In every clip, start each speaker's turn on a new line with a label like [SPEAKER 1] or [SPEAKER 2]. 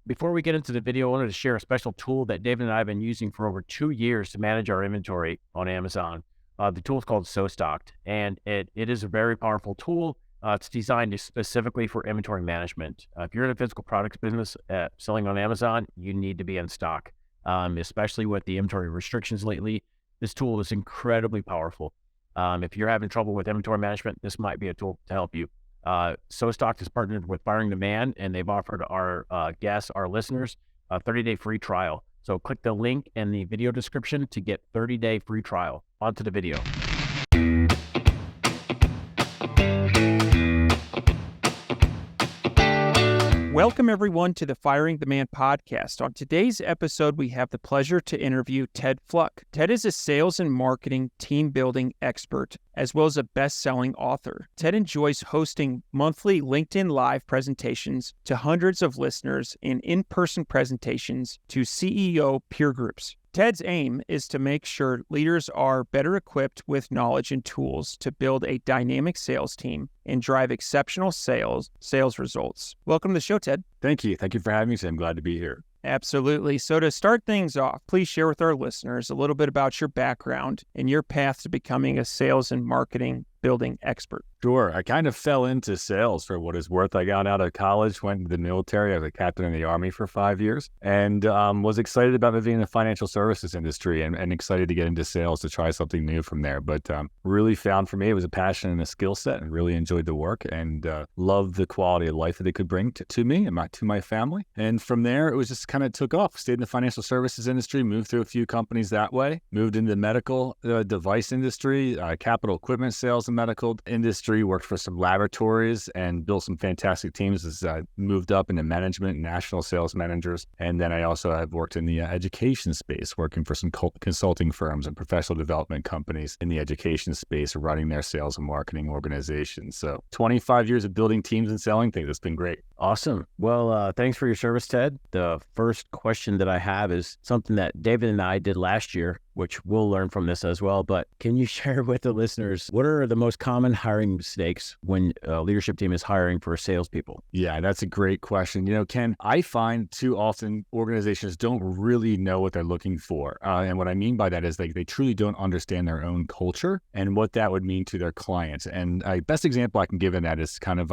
[SPEAKER 1] Before we get into the video, I wanted to share a special tool that David and I have been using for over 2 years to manage our inventory on Amazon. The tool is called SoStocked, and it is a very powerful tool. It's designed specifically for inventory management. If you're in a physical products business selling on Amazon, you need to be in stock, especially with the inventory restrictions lately. This tool is incredibly powerful. If you're having trouble with inventory management, this might be a tool to help you. SoStocked is partnered with Firing Demand, and they've offered our guests, our listeners, a 30-day free trial. So click the link in the video description to get 30-day free trial. On to the video.
[SPEAKER 2] Welcome, everyone, to the Firing Demand podcast. On today's episode, we have the pleasure to interview Ted Fluck. Ted is a sales and marketing team building expert, as well as a best-selling author. Ted enjoys hosting monthly LinkedIn Live presentations to hundreds of listeners and in-person presentations to CEO peer groups. Ted's aim is to make sure leaders are better equipped with knowledge and tools to build a dynamic sales team and drive exceptional sales results. Welcome to the show, Ted.
[SPEAKER 3] Thank you. Thank you for having me today. I'm glad to be here.
[SPEAKER 2] Absolutely. So to start things off, please share with our listeners a little bit about your background and your path to becoming a sales and marketing building expert.
[SPEAKER 3] Sure. I kind of fell into sales for what it's worth. I got out of college, went into the military. I was a captain in the Army for 5 years and was excited about moving in the financial services industry and excited to get into sales to try something new from there. But really found for me, it was a passion and a skill set and really enjoyed the work and loved the quality of life that it could bring to me and to my family. And from there, it was just kind of took off. Stayed in the financial services industry, moved through a few companies that way, moved into the medical device industry, capital equipment sales and medical industry, worked for some laboratories and built some fantastic teams as I moved up into management and national sales managers. And then I also have worked in the education space, working for some consulting firms and professional development companies in the education space, running their sales and marketing organizations. So 25 years of building teams and selling things. It's been great.
[SPEAKER 1] Awesome. Well, thanks for your service, Ted. The first question that I have is something that David and I did last year, which we'll learn from this as well. But can you share with the listeners, what are the most common hiring mistakes when a leadership team is hiring for salespeople?
[SPEAKER 3] Yeah, that's a great question. Ken, I find too often organizations don't really know what they're looking for. And what I mean by that is they truly don't understand their own culture and what that would mean to their clients. And best example I can give in that is kind of,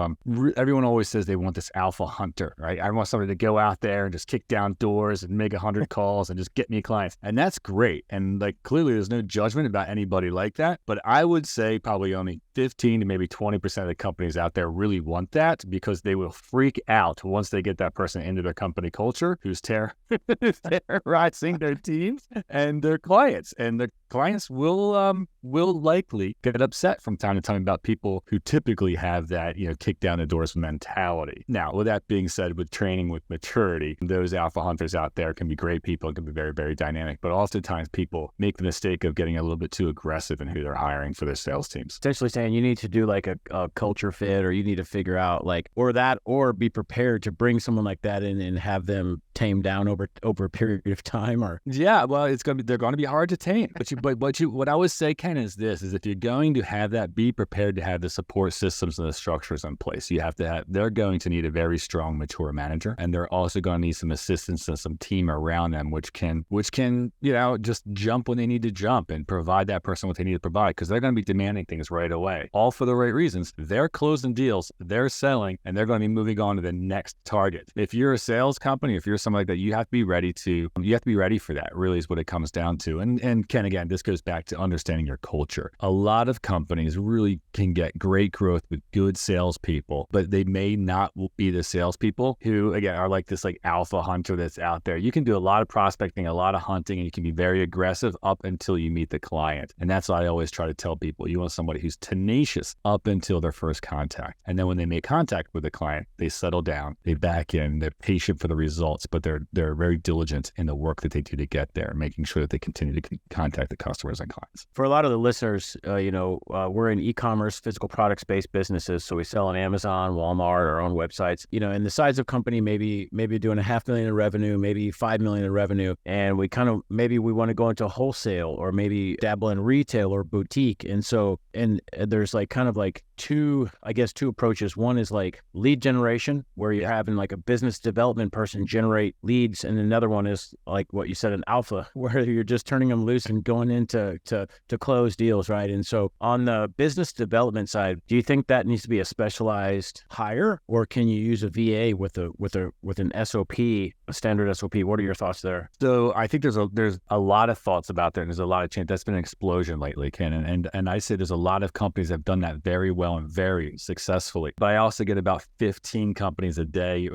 [SPEAKER 3] everyone always says they want this alpha hunter, right? I want somebody to go out there and just kick down doors and make 100 calls and just get me clients. And that's great. And clearly there's no judgment about anybody like that, but I would say probably only 15 to maybe 20% of the companies out there really want that because they will freak out once they get that person into their company culture who's terrorizing their teams and their clients. And the clients will likely get upset from time to time about people who typically have that, kick down the doors mentality. Now, with that being said, with training, with maturity, those alpha hunters out there can be great people and can be very, very dynamic, but oftentimes people make the mistake of getting a little bit too aggressive in who they're hiring for their sales teams.
[SPEAKER 1] Essentially saying you need to do like a culture fit, or you need to figure out or be prepared to bring someone like that in and have them tamed down over a period of time. Or
[SPEAKER 3] yeah, well, they're going to be hard to tame. But what I would say, Ken, is if you're going to have that, be prepared to have the support systems and the structures in place. They're going to need a very strong, mature manager, and they're also going to need some assistance and some team around them, which can just jump when they need to jump and provide that person what they need to provide, because they're going to be demanding things right away, all for the right reasons. They're closing deals, they're selling, and they're going to be moving on to the next target. If you're a sales company, if you're something like that, you have to be ready for that, really is what it comes down to. And Ken, again, this goes back to understanding your culture. A lot of companies really can get great growth with good salespeople, but they may not be the salespeople who, again, are like this alpha hunter that's out there. You can do a lot of prospecting, a lot of hunting, and you can be very aggressive up until you meet the client. And that's what I always try to tell people. You want somebody who's tenacious up until their first contact. And then when they make contact with the client, they settle down, they back in, they're patient for the results, but they're very diligent in the work that they do to get there, making sure that they continue to contact the customers and clients.
[SPEAKER 1] For a lot of the listeners, we're in e-commerce, physical products-based businesses. So we sell on Amazon, Walmart, our own websites, and the size of company, maybe doing $500,000 in revenue, maybe $5 million in revenue. And we want to go into wholesale or maybe dabble in retail or boutique. And so, and there's two approaches. One is lead generation, where you're having a business development person generate generate leads. And another one is like what you said, an alpha, where you're just turning them loose and going into to close deals, right? And so on the business development side, do you think that needs to be a specialized hire, or can you use a VA with an SOP, a standard SOP? What are your thoughts there?
[SPEAKER 3] So I think there's a lot of thoughts about that, and there's a lot of change. That's been an explosion lately, Ken. And I say there's a lot of companies that have done that very well and very successfully. But I also get about 15 companies a day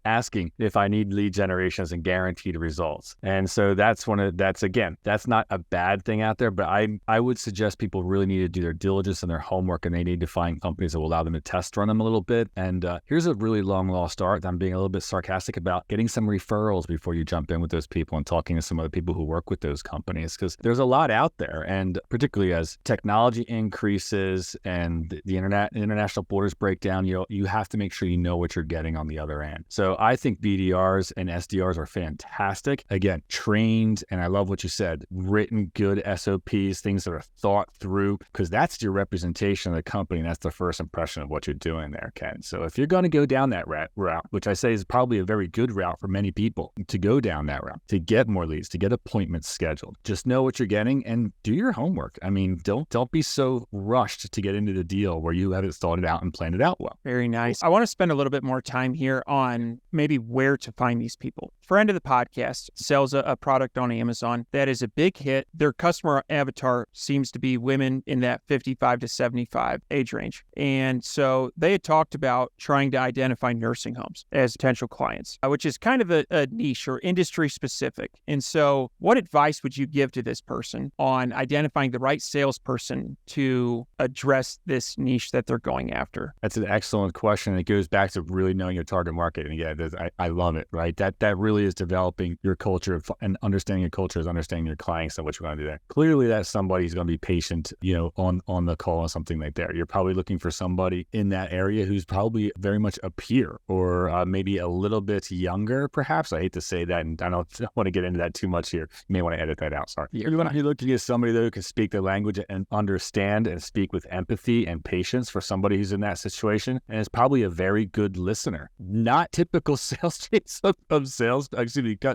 [SPEAKER 3] asking if I need lead generations and guaranteed results. And so that's not a bad thing out there, but I would suggest people really need to do their diligence and their homework, and they need to find companies that will allow them to test run them a little bit. And here's a really long lost art that I'm being a little bit sarcastic about: getting some referrals before you jump in with those people and talking to some other people who work with those companies, because there's a lot out there. And particularly as technology increases and the international borders break down, you have to make sure you know what you're getting on the other end. So I think BDRs and SDRs are fantastic. Again, trained, and I love what you said, written good SOPs, things that are thought through, because that's your representation of the company. And that's the first impression of what you're doing there, Ken. So if you're going to go down that route, which I say is probably a very good route for many people to go down that route, to get more leads, to get appointments scheduled, just know what you're getting and do your homework. I mean, don't be so rushed to get into the deal where you haven't thought it out and planned it out well.
[SPEAKER 2] Very nice. I want to spend a little bit more time here on maybe where to find these people. Friend of the podcast sells a product on Amazon that is a big hit. Their customer avatar seems to be women in that 55 to 75 age range. And so they had talked about trying to identify nursing homes as potential clients, which is kind of a niche or industry specific. And so what advice would you give to this person on identifying the right salesperson to address this niche that they're going after?
[SPEAKER 3] That's an excellent question. It goes back to really knowing your target market. And yeah, I love it, right? That really is developing your culture, and understanding your culture is understanding your clients and what you want to do there. Clearly, that's somebody who's going to be patient, on the call and something like that. You're probably looking for somebody in that area who's probably very much a peer, or maybe a little bit younger, perhaps. I hate to say that, and I don't want to get into that too much here. You may want to edit that out. Sorry. You're looking at somebody though who can speak the language and understand and speak with empathy and patience for somebody who's in that situation, and is probably a very good listener. Not typical sales traits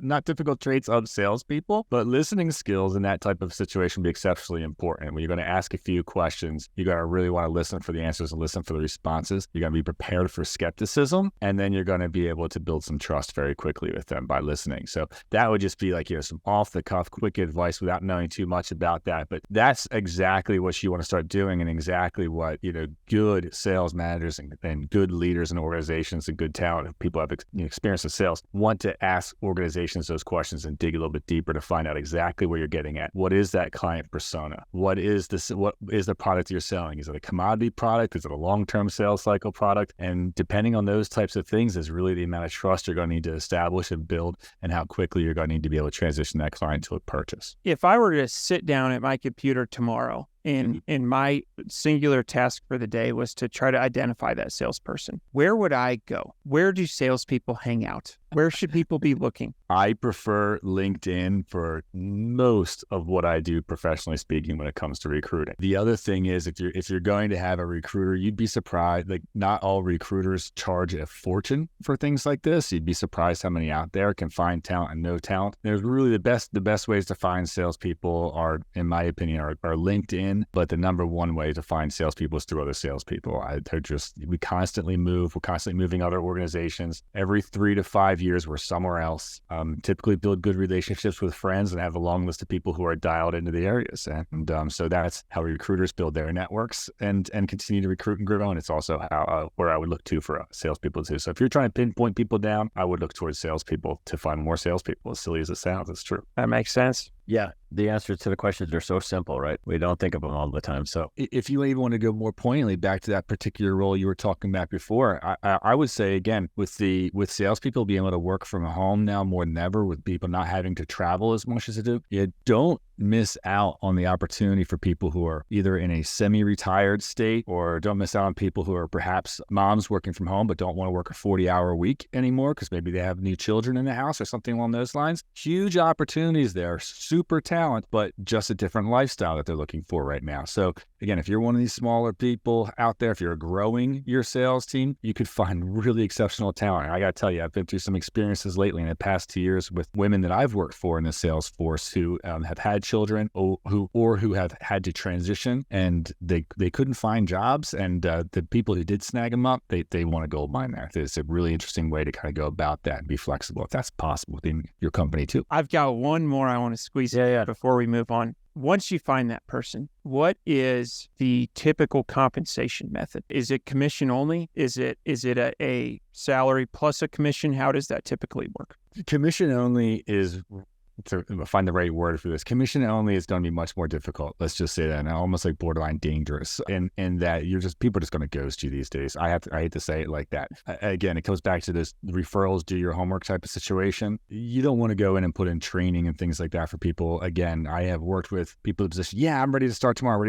[SPEAKER 3] not typical traits of salespeople, but listening skills in that type of situation be exceptionally important. When you're going to ask a few questions, you got to really want to listen for the answers and listen for the responses. You're going to be prepared for skepticism, and then you're going to be able to build some trust very quickly with them by listening. So that would just be like, some off the cuff, quick advice without knowing too much about that. But that's exactly what you want to start doing, and exactly what, good sales managers and good leaders in organizations and good talent, people have experience in sales, want to ask organizations those questions and dig a little bit deeper to find out exactly where you're getting at. What is that client persona? What is the product you're selling? Is it a commodity product? Is it a long-term sales cycle product? And depending on those types of things is really the amount of trust you're going to need to establish and build, and how quickly you're going to need to be able to transition that client to a purchase.
[SPEAKER 2] If I were to sit down at my computer tomorrow and my singular task for the day was to try to identify that salesperson, where would I go? Where do salespeople hang out? Where should people be looking?
[SPEAKER 3] I prefer LinkedIn for most of what I do professionally speaking when it comes to recruiting. The other thing is, if you're going to have a recruiter, you'd be surprised, like not all recruiters charge a fortune for things like this. You'd be surprised how many out there can find talent and no talent. There's really the best ways to find salespeople are, in my opinion, are LinkedIn, but the number one way to find salespeople is through other salespeople. We constantly move. We're constantly moving other organizations. Every 3 to 5 years, we're somewhere else. Typically build good relationships with friends and have a long list of people who are dialed into the areas. And so that's how recruiters build their networks and continue to recruit and grow. And it's also how where I would look to for salespeople too. So if you're trying to pinpoint people down, I would look towards salespeople to find more salespeople. As silly as it sounds, it's true.
[SPEAKER 2] That makes sense.
[SPEAKER 1] Yeah, the answers to the questions are so simple, right? We don't think of them all the time. So
[SPEAKER 3] if you even want to go more poignantly back to that particular role you were talking about before, I would say, again, with salespeople being able to work from home now more than ever, with people not having to travel as much as they do, you don't miss out on the opportunity for people who are either in a semi-retired state, or don't miss out on people who are perhaps moms working from home but don't want to work a 40-hour week anymore because maybe they have new children in the house or something along those lines. Huge opportunities there, super super talent, but just a different lifestyle that they're looking for right now. So again, if you're one of these smaller people out there, if you're growing your sales team, you could find really exceptional talent. I got to tell you, I've been through some experiences lately in the past 2 years with women that I've worked for in the sales force who have had children or who have had to transition, and they couldn't find jobs. And the people who did snag them up, they want a gold mine there. It's a really interesting way to kind of go about that and be flexible if that's possible within your company too.
[SPEAKER 2] I've got one more I want to squeeze in before we move on. Once you find that person, what is the typical compensation method? Is it commission only? Is it a salary plus a commission? How does that typically work?
[SPEAKER 3] Commission only is, to find the right word for this, commission only is going to be much more difficult. Let's just say that, and almost like borderline dangerous, and that people are just going to ghost you these days. I hate to say it like that. Again, it goes back to this referrals, do your homework type of situation. You don't want to go in and put in training and things like that for people. Again, I have worked with people in position, I'm ready to start tomorrow,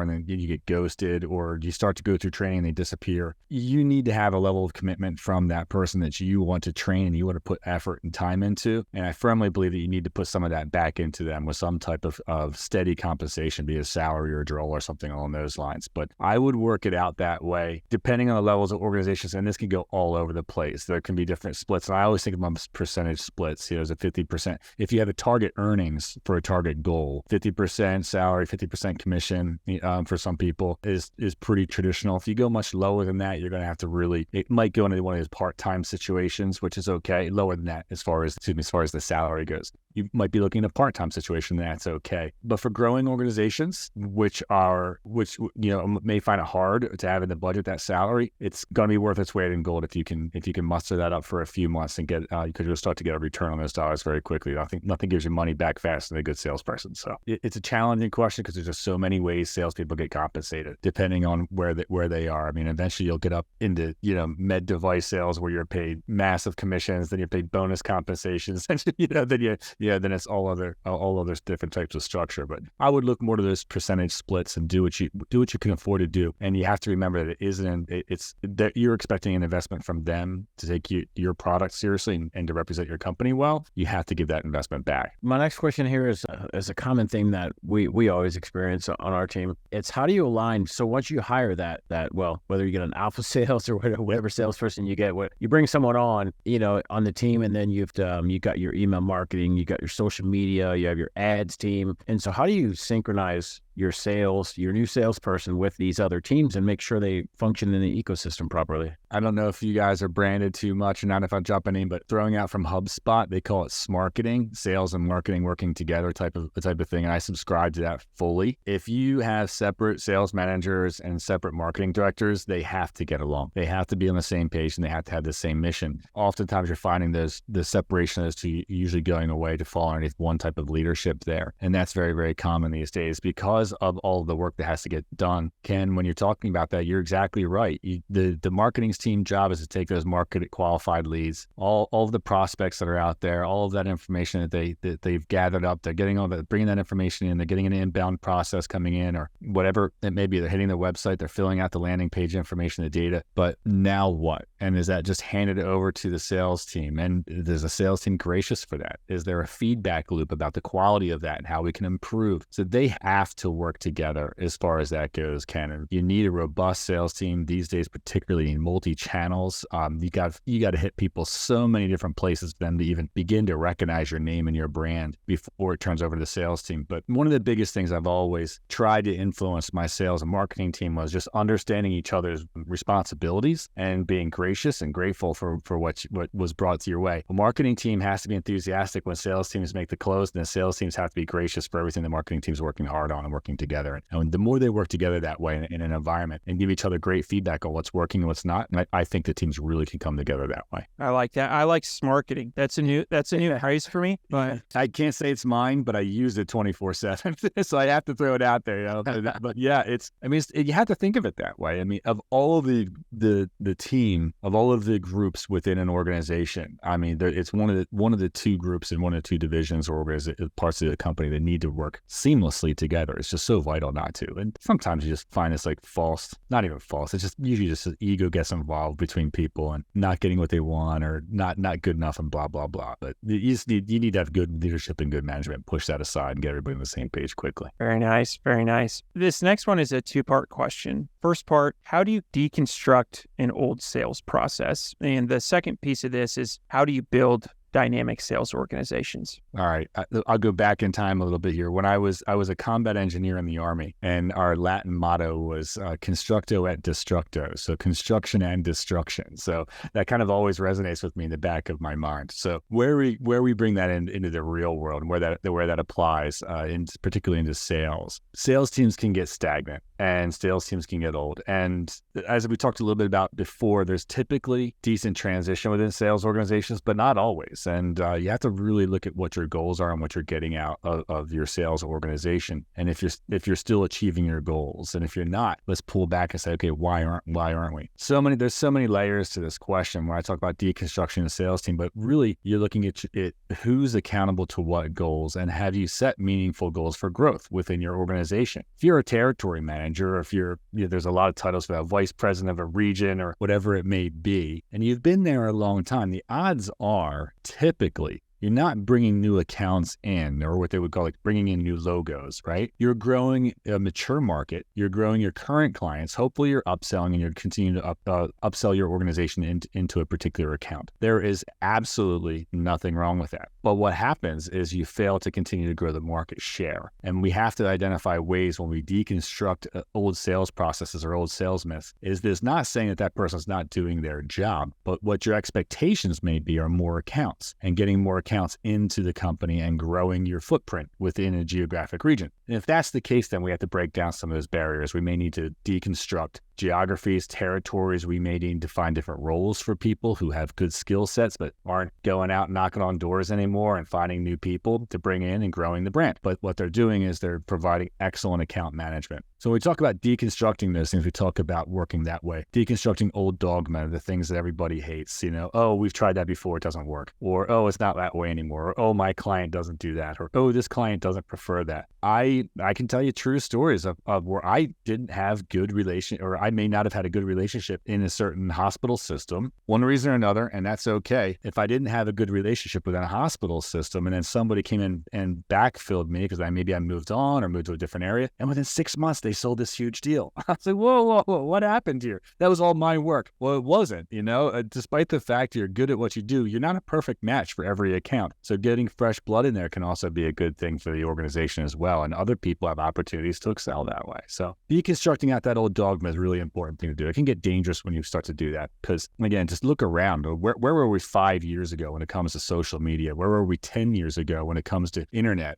[SPEAKER 3] and then you get ghosted, or you start to go through training and they disappear. You need to have a level of commitment from that person that you want to train and you want to put effort and time into. And I firmly believe that you need to put some of that back into them with some type of steady compensation, be it a salary or a drill or something along those lines. But I would work it out that way, depending on the levels of organizations. And this can go all over the place. There can be different splits. And I always think about percentage splits. There's a 50%. If you have a target earnings for a target goal, 50% salary, 50% commission for some people is pretty traditional. If you go much lower than that, you're going to have to it might go into one of those part-time situations, which is okay. Lower than that as far as the salary goes. You might be looking at a part-time situation, that's okay. But for growing organizations, which may find it hard to have in the budget that salary, it's going to be worth its weight in gold if you can muster that up for a few months and get because you'll start to get a return on those dollars very quickly. I think nothing gives you money back faster than a good salesperson. So it's a challenging question because there's just so many ways salespeople get compensated depending on where they are. I mean, eventually you'll get up into med device sales where you're paid massive commissions, then you're paid bonus compensations, and then it's all other different types of structure. But I would look more to those percentage splits and do what you can afford to do. And you have to remember that it's that you're expecting an investment from them to take your product seriously and to represent your company well. You have to give that investment back.
[SPEAKER 1] My next question here is a common theme that we always experience on our team. It's how do you align? So once you hire that whether you get an alpha sales or whatever salesperson you get, you bring someone on the team, and then you got your email marketing, you got your social media, you have your ads team. And so how do you synchronize your new salesperson with these other teams and make sure they function in the ecosystem properly?
[SPEAKER 3] I don't know if you guys are branded too much, and not if I'm jumping in, but throwing out from HubSpot, they call it smarketing, sales and marketing working together type of thing. And I subscribe to that fully. If you have separate sales managers and separate marketing directors, they have to get along. They have to be on the same page and they have to have the same mission. Oftentimes you're finding the separation of those two usually going away to fall underneath one type of leadership there. And that's very, very common these days because of all of the work that has to get done. Ken, when you're talking about that, you're exactly right. The marketing team job is to take those market qualified leads, all of the prospects that are out there, all of that information that they've gathered up. They're bringing that information in. They're getting an inbound process coming in, or whatever it may be. They're hitting the website. They're filling out the landing page information, the data. But now what? And is that just handed over to the sales team? And is the sales team gracious for that? Is there a feedback loop about the quality of that and how we can improve? So they have to work together as far as that goes, Ken. And you need a robust sales team these days, particularly in multi-channels. You got to hit people so many different places for them to even begin to recognize your name and your brand before it turns over to the sales team. But one of the biggest things I've always tried to influence my sales and marketing team was just understanding each other's responsibilities and being gracious and grateful for what was brought to your way. A marketing team has to be enthusiastic when sales teams make the close, and the sales teams have to be gracious for everything the marketing team's working hard on and working together. And the more they work together that way in an environment and give each other great feedback on what's working and what's not, I think the teams really can come together that way.
[SPEAKER 2] I like that. I like smarketing. That's a new phrase for me. But
[SPEAKER 3] I can't say it's mine, but I use it 24/7, so I have to throw it out there. But yeah, you have to think of it that way. I mean, of all of the team, of all of the groups within an organization, I mean, it's one of the two groups and one of the two divisions or parts of the company that need to work seamlessly together. It's just so vital not to. And sometimes you just find it's like false, not even false. It's just usually just the ego gets involved between people and not getting what they want or not good enough and blah, blah, blah. But you need to have good leadership and good management, push that aside and get everybody on the same page quickly.
[SPEAKER 2] Very nice. Very nice. This next one is a two-part question. First part, how do you deconstruct an old sales process? And the second piece of this is, how do you build dynamic sales organizations?
[SPEAKER 3] All right. I'll go back in time a little bit here. When I was a combat engineer in the Army, and our Latin motto was constructo et destructo. So construction and destruction. So that kind of always resonates with me in the back of my mind. So where we bring that into the real world and where that applies, particularly into sales teams can get stagnant and sales teams can get old. And as we talked a little bit about before, there's typically decent transition within sales organizations, but not always. And you have to really look at what your goals are and what you're getting out of your sales organization. And if you're still achieving your goals, and if you're not, let's pull back and say, okay, why aren't we? There's so many layers to this question when I talk about deconstructing the sales team, but really you're looking at who's accountable to what goals, and have you set meaningful goals for growth within your organization? If you're a territory manager, or if there's a lot of titles for that, vice president of a region or whatever it may be, and you've been there a long time, the odds are typically you're not bringing new accounts in, or what they would call like bringing in new logos, right? You're growing a mature market. You're growing your current clients. Hopefully you're upselling and you're continuing to upsell your organization into a particular account. There is absolutely nothing wrong with that. But what happens is you fail to continue to grow the market share. And we have to identify ways when we deconstruct old sales processes or old sales myths. Is this not saying that person's not doing their job, but what your expectations may be are more accounts and getting more accounts into the company and growing your footprint within a geographic region. And if that's the case, then we have to break down some of those barriers. We may need to deconstruct geographies, territories. We may need to find different roles for people who have good skill sets but aren't going out knocking on doors anymore and finding new people to bring in and growing the brand. But what they're doing is they're providing excellent account management. So when we talk about deconstructing those things, we talk about working that way. Deconstructing old dogma, the things that everybody hates, oh, we've tried that before, it doesn't work. Or, oh, it's not that way anymore. Or, oh, my client doesn't do that. Or, oh, this client doesn't prefer that. I can tell you true stories of where I didn't have good or I may not have had a good relationship in a certain hospital system, one reason or another, and that's okay. If I didn't have a good relationship within a hospital system and then somebody came in and backfilled me because maybe I moved on or moved to a different area, and within 6 months they sold this huge deal. I was like, whoa, what happened here? That was all my work. Well, it wasn't, despite the fact you're good at what you do, you're not a perfect match for every account. So getting fresh blood in there can also be a good thing for the organization as well. And other people have opportunities to excel that way. So deconstructing out that old dogma is a really important thing to do. It can get dangerous when you start to do that because, again, just look around. Where were we 5 years ago when it comes to social media? Where were we 10 years ago when it comes to internet?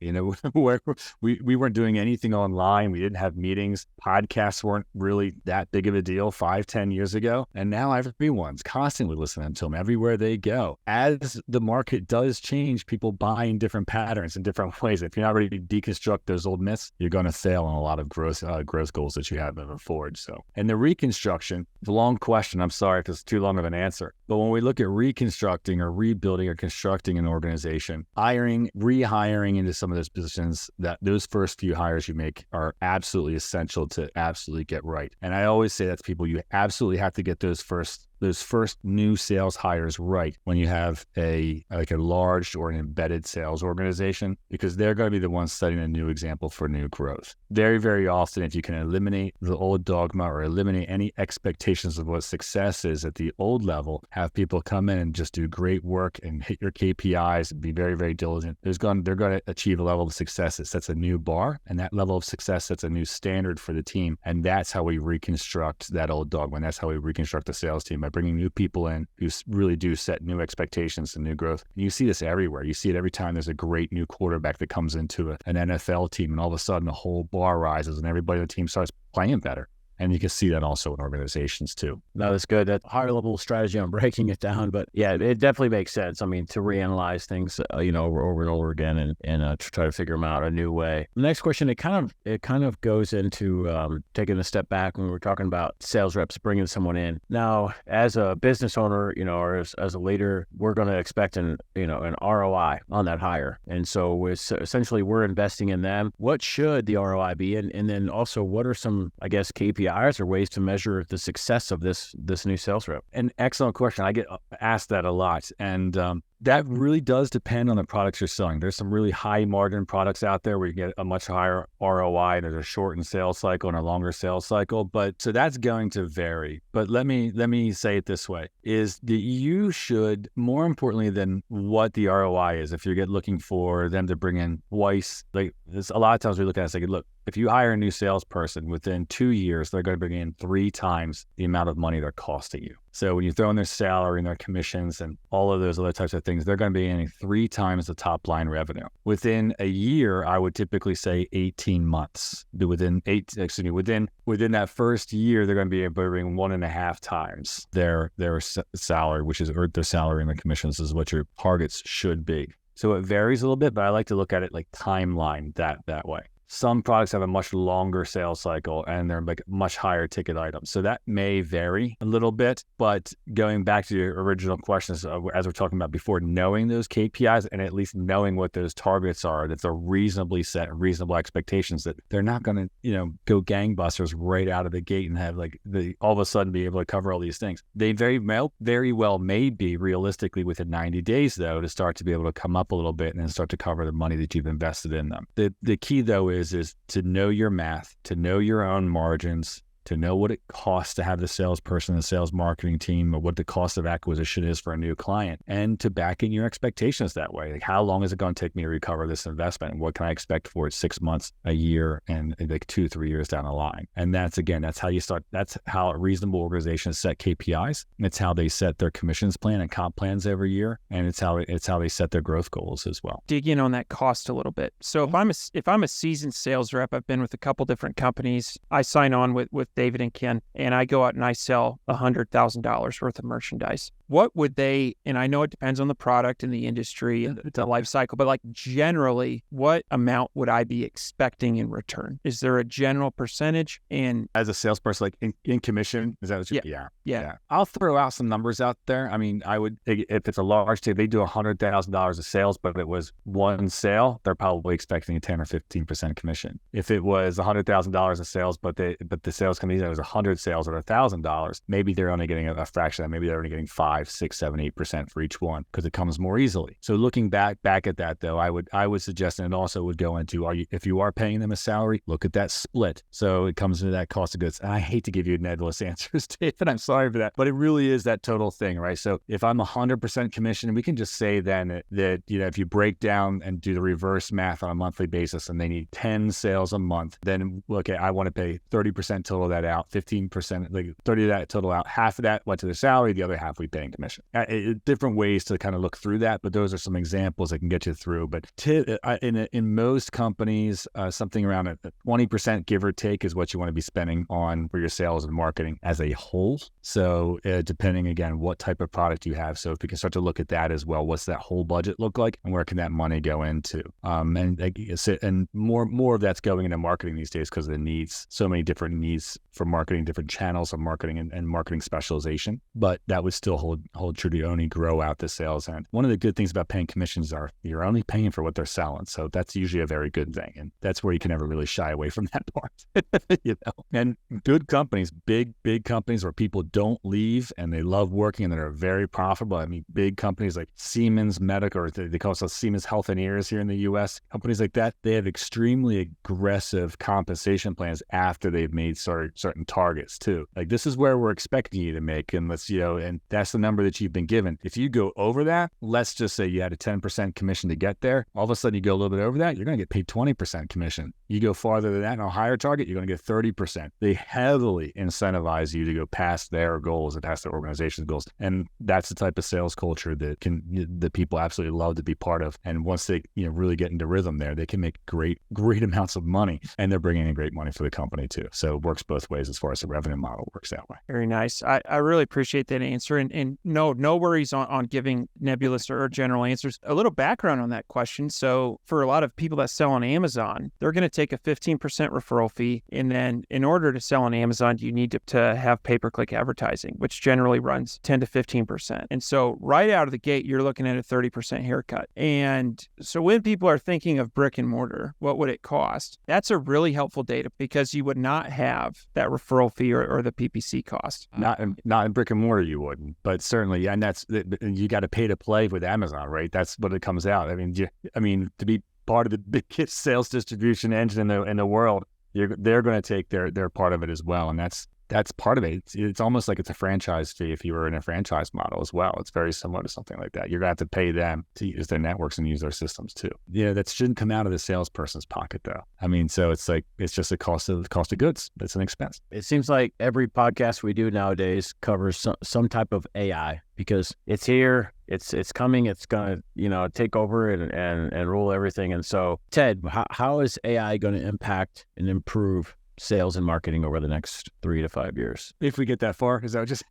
[SPEAKER 3] Where we weren't doing anything online. We didn't have meetings. Podcasts weren't really that big of a deal 5-10 years ago. And now everyone's constantly listening to them everywhere they go. As the market does change, people buy in different patterns in different ways. If you're not ready to deconstruct those old myths, you're going to fail on a lot of growth goals that you have moving forward. So, and the reconstruction, it's a long question. I'm sorry if it's too long of an answer. But when we look at reconstructing or rebuilding or constructing an organization, rehiring into some of those positions, that those first few hires you make are absolutely essential to absolutely get right. And I always say that to people, you absolutely have to get those first new sales hires right when you have a large or an embedded sales organization, because they're going to be the ones setting a new example for new growth. Very, very often, if you can eliminate the old dogma or eliminate any expectations of what success is at the old level, have people come in and just do great work and hit your KPIs and be very, very diligent, they're going to achieve a level of success that sets a new bar, and that level of success sets a new standard for the team. And that's how we reconstruct that old dogma. And that's how we reconstruct the sales team, by bringing new people in who really do set new expectations and new growth. And you see this everywhere. You see it every time there's a great new quarterback that comes into an NFL team, and all of a sudden the whole bar rises and everybody on the team starts playing better. And you can see that also in organizations too.
[SPEAKER 1] No, that's good. That higher level strategy on breaking it down, but yeah, it definitely makes sense. I mean, to reanalyze things, over and over again, and to try to figure them out a new way. The next question, it kind of goes into taking a step back when we're talking about sales reps bringing someone in. Now, as a business owner, or as a leader, we're going to expect an ROI on that hire, and so essentially we're investing in them. What should the ROI be, and then also what are some, I guess, KPIs or ways to measure the success of this new sales rep?
[SPEAKER 3] An excellent question. I get asked that a lot, and that really does depend on the products you're selling. There's some really high margin products out there where you get a much higher ROI. There's a shortened sales cycle and a longer sales cycle, but so that's going to vary. But let me say it this way: is that you should, more importantly than what the ROI is, if you're looking for them to bring in twice, like this, a lot of times we look at it and say, look, if you hire a new salesperson within 2 years, they're going to bring in 3 times the amount of money they're costing you. So when you throw in their salary and their commissions and all of those other types of things, they're going to be earning 3 times the top line revenue. Within a year, I would typically say 18 months. Within that first year, they're going to be able to bring 1.5 times their salary, or their salary and their commissions is what your targets should be. So it varies a little bit, but I like to look at it like timeline that way. Some products have a much longer sales cycle and they're like much higher ticket items. So that may vary a little bit, but going back to your original questions, as we're talking about before, knowing those KPIs and at least knowing what those targets are, that they're reasonably set, reasonable expectations, that they're not going to, go gangbusters right out of the gate and have all of a sudden be able to cover all these things. They very well may be realistically within 90 days though, to start to be able to come up a little bit and then start to cover the money that you've invested in them. The key though is to know your math, to know your own margins, to know what it costs to have the salesperson, the sales marketing team, or what the cost of acquisition is for a new client, and to back in your expectations that way. Like, how long is it going to take me to recover this investment? What can I expect for it 6 months, a year, and like 2-3 years down the line? And that's how you start. That's how reasonable organizations set KPIs. It's how they set their commissions plan and comp plans every year, and it's how they set their growth goals as well.
[SPEAKER 2] Dig in on that cost a little bit. So if I'm a seasoned sales rep, I've been with a couple different companies. I sign on with David and Ken, and I go out and I sell $100,000 worth of merchandise. What would they, and I know it depends on the product and the industry and the life cycle, but like generally, what amount would I be expecting in return? Is there a general percentage? And
[SPEAKER 3] as a salesperson, like in commission, is that what you? Yeah. I'll throw out some numbers out there. I mean, I would, if it's a large team, they do $100,000 of sales, but if it was one sale, they're probably expecting a 10 or 15% commission. If it was $100,000 of sales, but the sales company said it was 100 sales at $1,000, maybe they're only getting a fraction of that. Maybe they're only getting 5, 6, 7, 8% for each one because it comes more easily. So looking back at that though, I would suggest, and it also would go into, if you are paying them a salary, look at that split. So it comes into that cost of goods. And I hate to give you nebulous answers, David. I'm sorry for that, but it really is that total thing, right? So if I'm 100% commission, we can just say then that if you break down and do the reverse math on a monthly basis and they need 10 sales a month, then okay, I want to pay 30% total that out, 15%, like 30 of that total out. Half of that went to their salary, the other half we pay in commission. Different ways to kind of look through that, but those are some examples that can get you through. But in most companies, something around a 20% give or take is what you want to be spending on for your sales and marketing as a whole. So depending again what type of product you have. So if we can start to look at that as well, what's that whole budget look like, and where can that money go into? And more of that's going into marketing these days because of the needs. So many different needs for marketing, different channels of marketing and marketing specialization. But that would still hold true to only grow out the sales end. One of the good things about paying commissions are you're only paying for what they're selling. So that's usually a very good thing. And that's where you can never really shy away from that part. And good companies, big companies where people don't leave and they love working and they're very profitable. I mean, big companies like Siemens Medical, or they call themselves Siemens Health and Ears here in the US, companies like that, they have extremely aggressive compensation plans after they've made certain targets too. Like, this is where we're expecting you to make, and and that's the number that you've been given. If you go over that, let's just say you had a 10% commission to get there. All of a sudden you go a little bit over that, you're going to get paid 20% commission. You go farther than that on a higher target, you're going to get 30%. They heavily incentivize you to go past their goals and past their organization's goals. And that's the type of sales culture that people absolutely love to be part of. And once they really get into rhythm there, they can make great amounts of money, and they're bringing in great money for the company too. So it works both ways as far as the revenue model works that way.
[SPEAKER 2] Very nice. I really appreciate that answer. And no worries on giving nebulous or general answers. A little background on that question. So for a lot of people that sell on Amazon, they're going to take a 15% referral fee. And then in order to sell on Amazon, you need to have pay-per-click advertising, which generally runs 10 to 15%. And so right out of the gate, you're looking at a 30% haircut. And so when people are thinking of brick and mortar, what would it cost? That's a really helpful data because you would not have that referral fee or the PPC cost.
[SPEAKER 3] Not in brick and mortar, you wouldn't, but certainly, and you got to pay to play with Amazon, right? That's what it comes out. I mean, to be part of the biggest sales distribution engine in the world, they're going to take their part of it as well, and that's part of it. It's almost like it's a franchise fee if you were in a franchise model as well. It's very similar to something like that. You're going to have to pay them to use their networks and use their systems too. That shouldn't come out of the salesperson's pocket though. I mean, so it's just a cost of goods. It's an expense.
[SPEAKER 1] It seems like every podcast we do nowadays covers some type of AI because it's here, it's coming, it's going to, take over and rule everything. And so, Ted, how is AI going to impact and improve sales and marketing over the next 3 to 5 years?
[SPEAKER 3] If we get that far, is that just?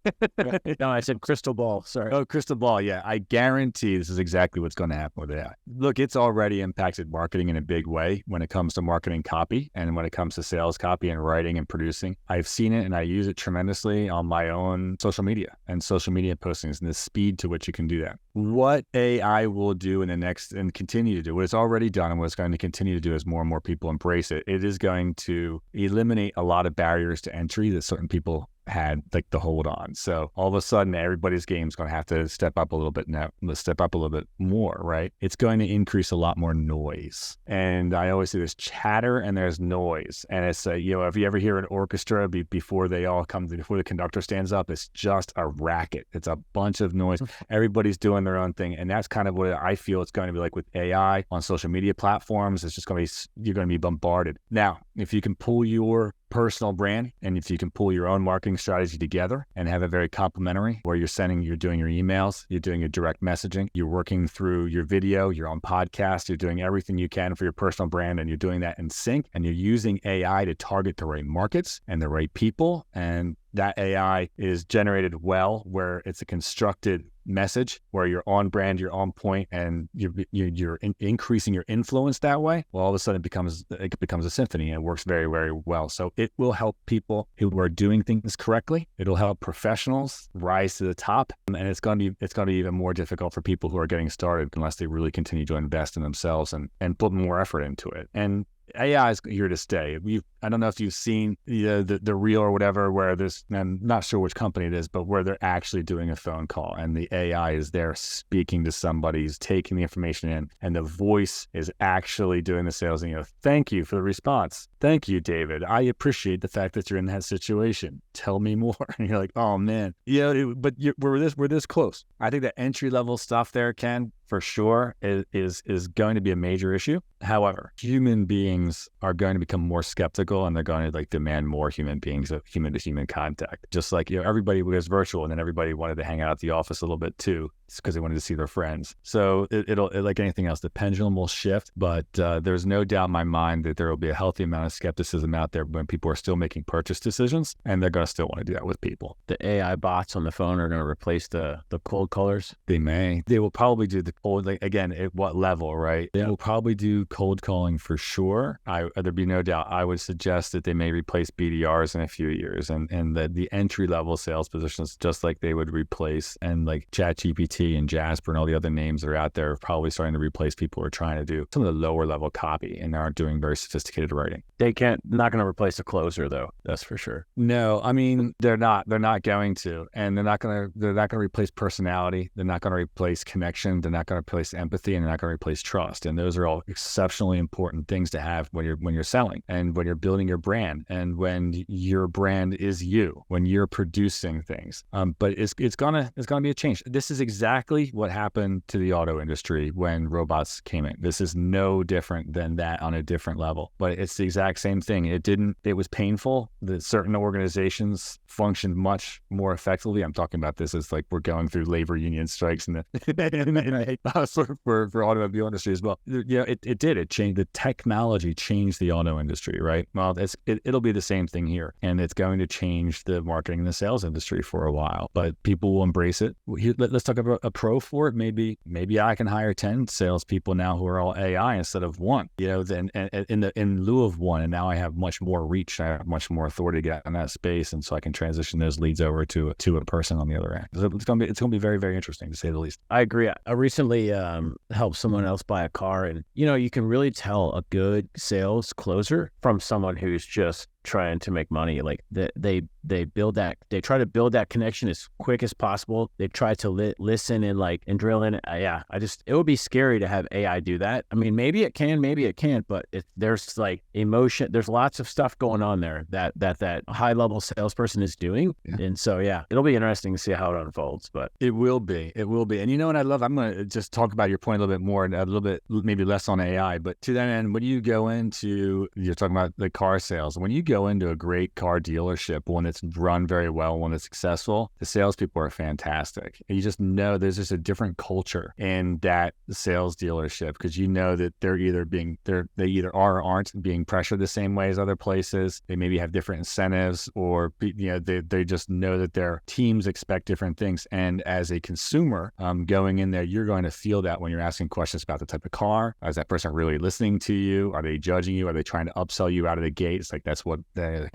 [SPEAKER 1] No, I said crystal ball. Sorry.
[SPEAKER 3] Oh, crystal ball. Yeah. I guarantee this is exactly what's going to happen with AI. Look, it's already impacted marketing in a big way when it comes to marketing copy and when it comes to sales copy and writing and producing. I've seen it and I use it tremendously on my own social media postings and the speed to which you can do that. What AI will do in the next and continue to do, what it's already done and what it's going to continue to do as more and more people embrace it, it is going to eliminate a lot of barriers to entry that certain people had the hold on. So all of a sudden, everybody's game is going to have to step up a little bit now, step up a little bit more, right? It's going to increase a lot more noise. And I always say there's chatter and there's noise. And it's, if you ever hear an orchestra before they all come, before the conductor stands up, it's just a racket. It's a bunch of noise. Everybody's doing their own thing. And that's kind of what I feel it's going to be like with AI on social media platforms. It's just going to be, you're going to be bombarded. Now, if you can pull your personal brand and if you can pull your own marketing strategy together and have it very complementary where you're doing your emails, you're doing your direct messaging, you're working through your video, you're on podcast, you're doing everything you can for your personal brand and you're doing that in sync and you're using AI to target the right markets and the right people, and that AI is generated well where it's a constructed message where you're on brand, you're on point, and you're increasing your influence that way. Well, all of a sudden it becomes a symphony and it works very, very well. So it will help people who are doing things correctly. It'll help professionals rise to the top, and it's going to be even more difficult for people who are getting started unless they really continue to invest in themselves and put more effort into it. And AI is here to stay. I don't know if you've seen the reel or whatever where I'm not sure which company it is, but where they're actually doing a phone call and the AI is there speaking to somebody, he's taking the information in, and the voice is actually doing the sales. And thank you for the response. Thank you, David. I appreciate the fact that you're in that situation. Tell me more. And you're like, oh man, but we're this close. I think that entry level stuff there, Ken, for sure is going to be a major issue. However, human beings are going to become more skeptical and they're going to demand more human beings, human to human contact. Just like, everybody was virtual and then everybody wanted to hang out at the office a little bit too, because they wanted to see their friends. So it'll like anything else, the pendulum will shift, but there's no doubt in my mind that there will be a healthy amount of skepticism out there when people are still making purchase decisions, and they're going to still want to do that with people.
[SPEAKER 1] The AI bots on the phone are going to replace the cold callers.
[SPEAKER 3] They may. They will probably do the cold, again, at what level, right? They will probably do cold calling for sure. There'd be no doubt. I would suggest that they may replace BDRs in a few years, and the entry level sales positions, just like they would replace and like ChatGPT GPT and Jasper and all the other names that are out there are probably starting to replace people who are trying to do some of the lower level copy and aren't doing very sophisticated writing.
[SPEAKER 1] Not going to replace a closer though. That's for sure.
[SPEAKER 3] No, I mean, they're not going to, and they're not going to replace personality. They're not going to replace connection. They're not going to replace empathy, and they're not going to replace trust. And those are all exceptionally important things to have when you're selling and when you're building your brand and when your brand is you, when you're producing things. But it's gonna be a change. This is exactly what happened to the auto industry when robots came in. This is no different than that on a different level, but it's the exact same thing. It was painful that certain organizations functioned much more effectively. I'm talking about this as like we're going through labor union strikes and for automobile industry as well. It did. It changed. The technology changed the auto industry, right? Well, it'll be the same thing here, and it's going to change the marketing and the sales industry for a while, but people will embrace it. Let's talk about a pro for it. Maybe I can hire 10 salespeople now who are all AI instead of one, then in lieu of one. And now I have much more reach. I have much more authority to get in that space. And so I can transition those leads over to a person on the other end. So it's going to be very, very interesting to say the least.
[SPEAKER 1] I agree. I recently helped someone else buy a car, and you can really tell a good sales closer from someone who's just trying to make money. Like they try to build that connection as quick as possible. They try to listen and drill in. It would be scary to have AI do that. I mean, maybe it can, maybe it can't, but there's like emotion. There's lots of stuff going on there that high level salesperson is doing. Yeah. And so, it'll be interesting to see how it unfolds, but
[SPEAKER 3] it will be. And you know what I love? I'm going to just talk about your point a little bit more and a little bit, maybe less on AI, but to that end, when you go into, you're talking about the car sales, when you go into a great car dealership, one that's run very well, one that's successful, the salespeople are fantastic. And you just know there's just a different culture in that sales dealership because you know that they either are or aren't being pressured the same way as other places. They maybe have different incentives, or they just know that their teams expect different things. And as a consumer going in there, you're going to feel that when you're asking questions about the type of car. Is that person really listening to you? Are they judging you? Are they trying to upsell you out of the gate? It's like that's what I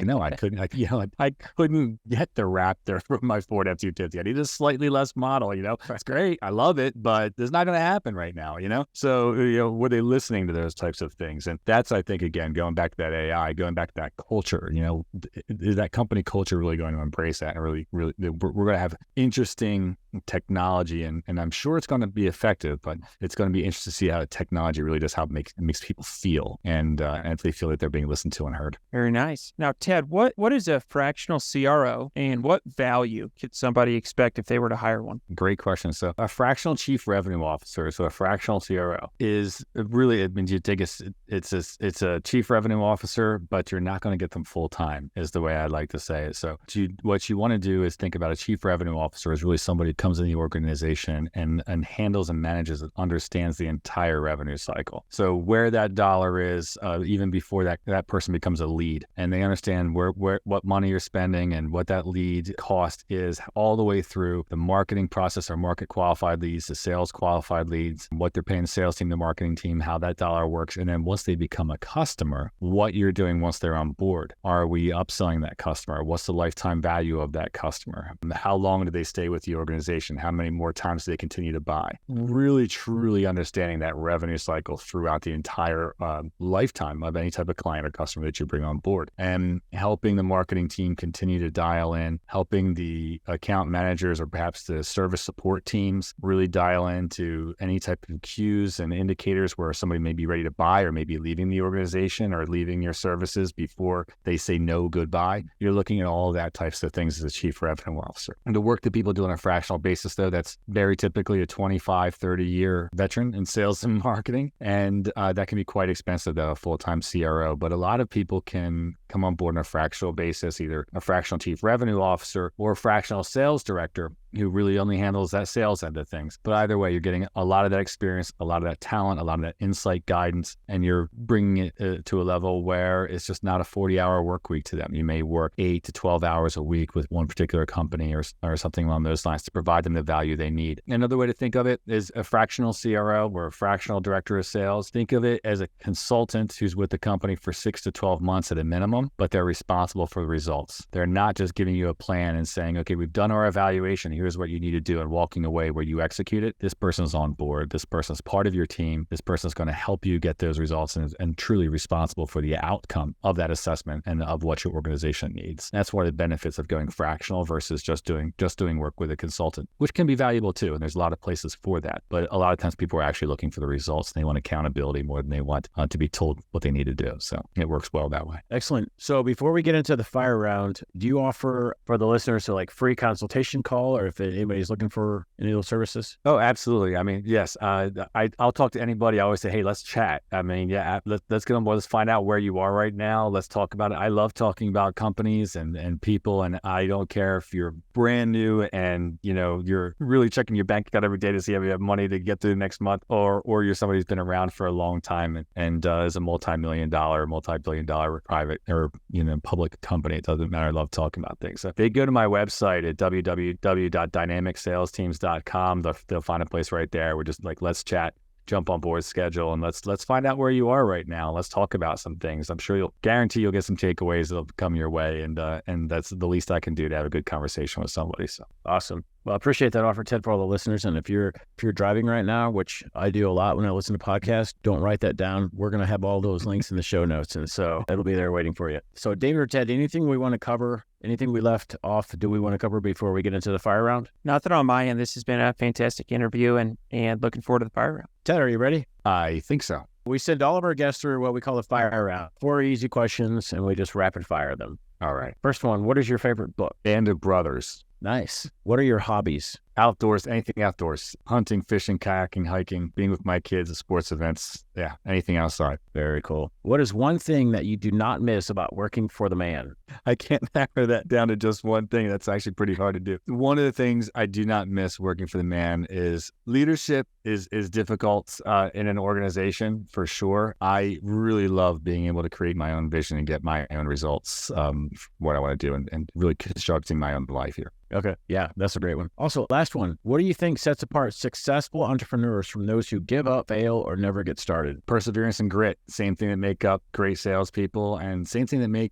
[SPEAKER 3] couldn't get the Raptor from my Ford F-250. I need a slightly less model, That's great. I love it, but it's not going to happen right now, So, were they listening to those types of things? And that's, I think, again, going back to that AI, going back to that culture, is that company culture really going to embrace that? And really, we're going to have interesting technology, and I'm sure it's going to be effective, but it's going to be interesting to see how the technology really does, how it makes people feel, and if they feel that they're being listened to and heard.
[SPEAKER 2] Very nice. Now, Ted, what is a fractional CRO, and what value could somebody expect if they were to hire one?
[SPEAKER 3] Great question. So a fractional chief revenue officer, so a fractional CRO is really, it means it's a chief revenue officer, but you're not going to get them full time, is the way I'd like to say it. So what you want to do is think about a chief revenue officer as really somebody who comes in the organization and handles and manages and understands the entire revenue cycle. So where that dollar is, even before that person becomes a lead, and they understand what money you're spending and what that lead cost is, all the way through the marketing process, our market qualified leads, the sales qualified leads, what they're paying the sales team, the marketing team, how that dollar works. And then once they become a customer, what you're doing once they're on board. Are we upselling that customer? What's the lifetime value of that customer? How long do they stay with the organization? How many more times do they continue to buy? Really, truly understanding that revenue cycle throughout the entire lifetime of any type of client or customer that you bring on board, and helping the marketing team continue to dial in, helping the account managers or perhaps the service support teams really dial into any type of cues and indicators where somebody may be ready to buy or maybe leaving the organization or leaving your services before they say no goodbye. You're looking at all that types of things as a chief revenue officer. And the work that people do on a fractional basis, though, that's very typically a 25, 30-year veteran in sales and marketing. And that can be quite expensive, though, a full-time CRO. But a lot of people can come on board on a fractional basis, either a fractional chief revenue officer or a fractional sales director who really only handles that sales end of things. But either way, you're getting a lot of that experience, a lot of that talent, a lot of that insight guidance, and you're bringing it to a level where it's just not a 40-hour work week to them. You may work 8 to 12 hours a week with one particular company or something along those lines to provide them the value they need. Another way to think of it is a fractional CRO or a fractional director of sales. Think of it as a consultant who's with the company for 6 to 12 months at a minimum, but they're responsible for the results. They're not just giving you a plan and saying, okay, we've done our evaluation. Here here's what you need to do, and walking away where you execute it, this person's on board. This person's part of your team. This person's going to help you get those results and truly responsible for the outcome of that assessment and of what your organization needs. That's one of the benefits of going fractional versus just doing work with a consultant, which can be valuable too. And there's a lot of places for that. But a lot of times people are actually looking for the results, and they want accountability more than they want to be told what they need to do. So it works well that way.
[SPEAKER 1] Excellent. So before we get into the fire round, do you offer for the listeners a free consultation call, or if anybody's looking for any of those services?
[SPEAKER 3] Oh, absolutely. I mean, yes, I'll talk to anybody. I always say, hey, let's chat. I mean, yeah, let's get on board. Let's find out where you are right now. Let's talk about it. I love talking about companies and people, and I don't care if you're brand new and, you're really checking your bank account every day to see if you have money to get through the next month, or you're somebody who's been around for a long time and is a multi-billion dollar private or public company. It doesn't matter. I love talking about things. So if they go to my website at www.dynamicsalesteams.com, they'll find a place right there. We're just let's chat, jump on board schedule, and let's find out where you are right now. Let's talk about some things. I'm sure you'll get some takeaways that'll come your way, and that's the least I can do to have a good conversation with somebody. So
[SPEAKER 1] awesome. Well, I appreciate that offer, Ted, for all the listeners. And if you're driving right now, which I do a lot when I listen to podcasts, don't write that down. We're going to have all those links in the show notes, and so it'll be there waiting for you. So David or Ted, anything we want to cover? Anything we left off? Do we want to cover before we get into the fire round?
[SPEAKER 2] Nothing on my end. This has been a fantastic interview, and looking forward to the fire round.
[SPEAKER 1] Ted, are you ready?
[SPEAKER 3] I think so.
[SPEAKER 1] We send all of our guests through what we call the fire round. 4 easy questions, and we just rapid fire them.
[SPEAKER 3] All right.
[SPEAKER 1] First one, what is your favorite book?
[SPEAKER 3] Band of Brothers.
[SPEAKER 1] Nice. What are your hobbies?
[SPEAKER 3] Outdoors, anything outdoors. Hunting, fishing, kayaking, hiking, being with my kids at sports events. Yeah, anything outside.
[SPEAKER 1] Very cool. What is one thing that you do not miss about working for the man?
[SPEAKER 3] I can't narrow that down to just one thing. That's actually pretty hard to do. One of the things I do not miss working for the man is leadership is difficult in an organization, for sure. I really love being able to create my own vision and get my own results, what I want to do, and really constructing my own life here.
[SPEAKER 1] Okay. Yeah, that's a great one. Also, last one. What do you think sets apart successful entrepreneurs from those who give up, fail, or never get started?
[SPEAKER 3] Perseverance and grit. Same thing that make up great salespeople, and same thing that make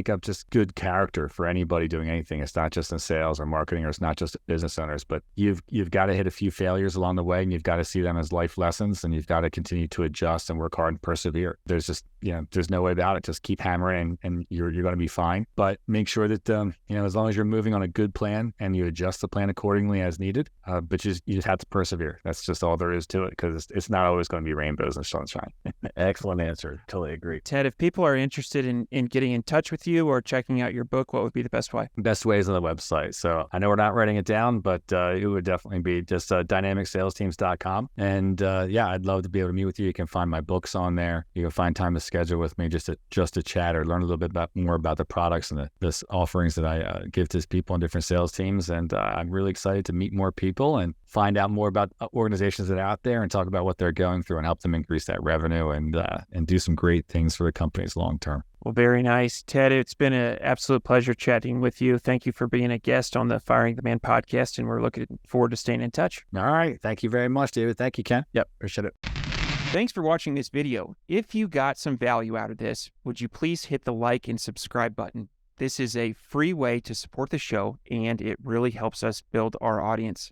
[SPEAKER 3] up just good character for anybody doing anything. It's not just in sales or marketing, or it's not just business owners, but you've got to hit a few failures along the way, and you've got to see them as life lessons, and you've got to continue to adjust and work hard and persevere. There's just, there's no way about it. Just keep hammering, and you're going to be fine. But make sure that, as long as you're moving on a good plan, and you adjust the plan accordingly as needed, but you just have to persevere. That's just all there is to it, because it's not always going to be rainbows and sunshine.
[SPEAKER 1] Excellent answer. Totally agree.
[SPEAKER 2] Ted, if people are interested in getting in touch with you or checking out your book, what would be the best way?
[SPEAKER 3] Best way is on the website. So I know we're not writing it down, but it would definitely be just dynamicsalesteams.com. And I'd love to be able to meet with you. You can find my books on there. You can find time to schedule with me just to chat or learn a little bit more about the products and the offerings that I give to people in different sales teams. And I'm really excited to meet more people and find out more about organizations that are out there and talk about what they're going through and help them increase that revenue and do some great things for the companies long term.
[SPEAKER 2] Well, very nice. Ted, it's been an absolute pleasure chatting with you. Thank you for being a guest on the Firing the Man podcast, and we're looking forward to staying in touch.
[SPEAKER 3] All right. Thank you very much, David. Thank you, Ken.
[SPEAKER 1] Yep. Appreciate it.
[SPEAKER 2] Thanks for watching this video. If you got some value out of this, would you please hit the like and subscribe button? This is a free way to support the show, and it really helps us build our audience.